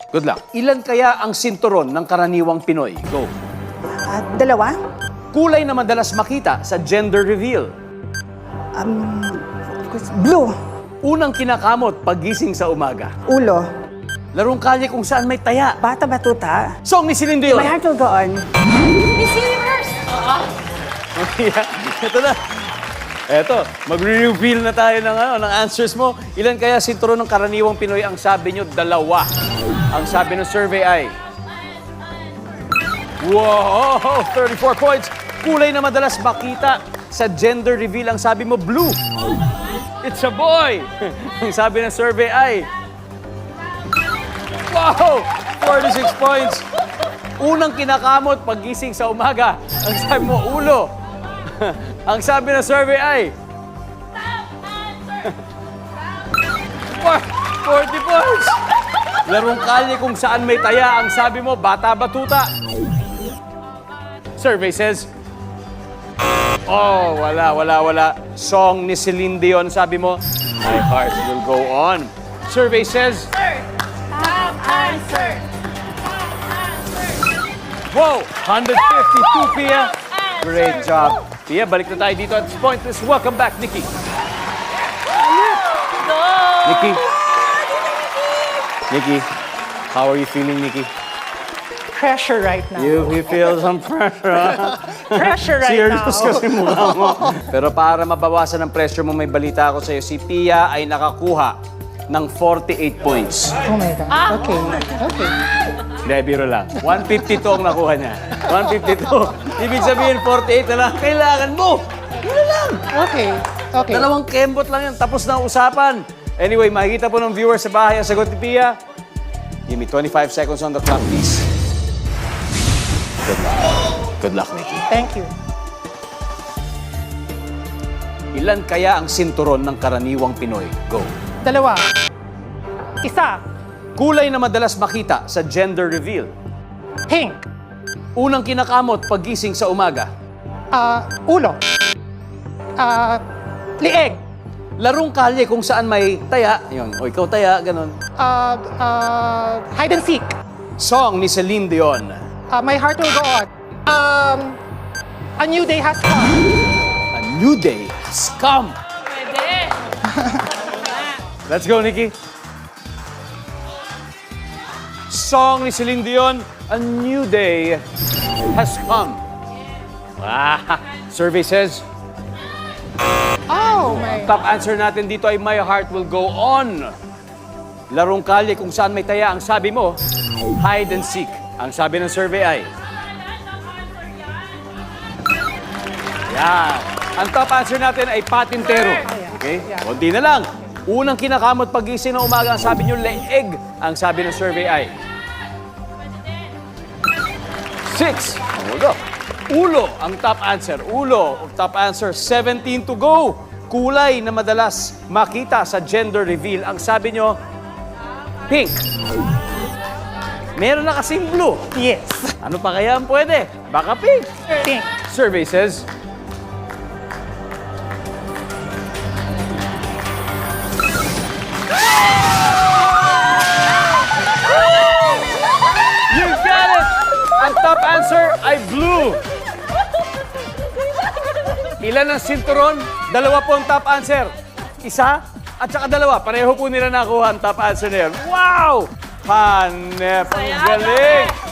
Good luck. Ilan kaya ang sinturon ng karaniwang Pinoy? Go. Dalawa. Kulay na madalas makita sa gender reveal. Blue. Unang kinakamot paggising sa umaga. Ulo. Larong kalye kung saan may taya. Bata batuta. Song ni Celine Dion. My heart will go on. Miss Universe! Ito na. Eto, magre-reveal na tayo ng answers mo. Ilan kaya sinturon ng karaniwang Pinoy? Ang sabi nyo, dalawa. Ang sabi ng survey ay... Wow! 34 points. Kulay na madalas makita sa gender reveal. Ang sabi mo, blue. It's a boy. Ang sabi ng survey ay... Wow! 46 points. Unang kinakamot paggising sa umaga. Ang sabi mo, ulo. Ang sabi ng survey ay... 40 points. Larong kalye kung saan may taya. Ang sabi mo, bata batuta. Survey says... Oh, wala. Song ni Celine Dion. Sabi mo, my heart will go on. Survey says... Top answer! Whoa! 152, Pia. Great job. Pia, balik na tayo dito at this point. Let's welcome back, Nikki. Nikki, how are you feeling, Nikki? Pressure right now. You feel some pressure, huh? Pressure right Serious now. kasi mukha mo. Pero para mabawasan ang pressure mo, may balita ako sa'yo. Si Pia ay nakakuha ng 48 points. Oh my God. Okay. Hindi, biro lang. 152 ang nakuha niya. 152. Ibig sabihin, 48 na lang. Kailangan mo! Yun lang. Okay. Dalawang kembot lang yan. Tapos na ang usapan. Anyway, makikita po ng viewers sa bahay ang sagot ni Pia. Give me 25 seconds on the clock, please. Good luck. Good luck, Nikki. Thank you. Ilan kaya ang sinturon ng karaniwang Pinoy? Go. Dalawa. Isa. Kulay na madalas makita sa gender reveal. Pink. Unang kinakamot paggising sa umaga. Ulo. Lieg. Larong kalye kung saan may taya. Yun. O ikaw taya, ganun. Hide and seek. Song ni Celine Dion. My heart will go on. A new day has come. A new day has come. Pwede! Let's go, Nikki. Song ni Celine Dion, A New Day Has Come. Survey says, Oh my. top answer natin dito ay My Heart Will Go On. Larong kalye kung saan may taya. Ang sabi mo, hide and seek. Ang sabi ng survey ay... Yan. Ang top answer natin ay patintero. Okay? Kunti na lang. Unang kinakamot pagising ng umaga, ang sabi nyo, leeg. Ang sabi ng survey ay... 6. Ulo ang top answer. Ulo, top answer. 17 to go. Kulay na madalas makita sa gender reveal. Ang sabi nyo, pink. Meron na kasing blue. Yes. Ano pa kaya ang pwede? Baka pink. Pink. Survey says... You got it! Ang top answer ay blue. Ilan ang sinturon? Dalawa po ang top answer. Isa at saka dalawa. Pareho po nila nakuha ang top answer na yun. Wow! Hanep! Ang galing!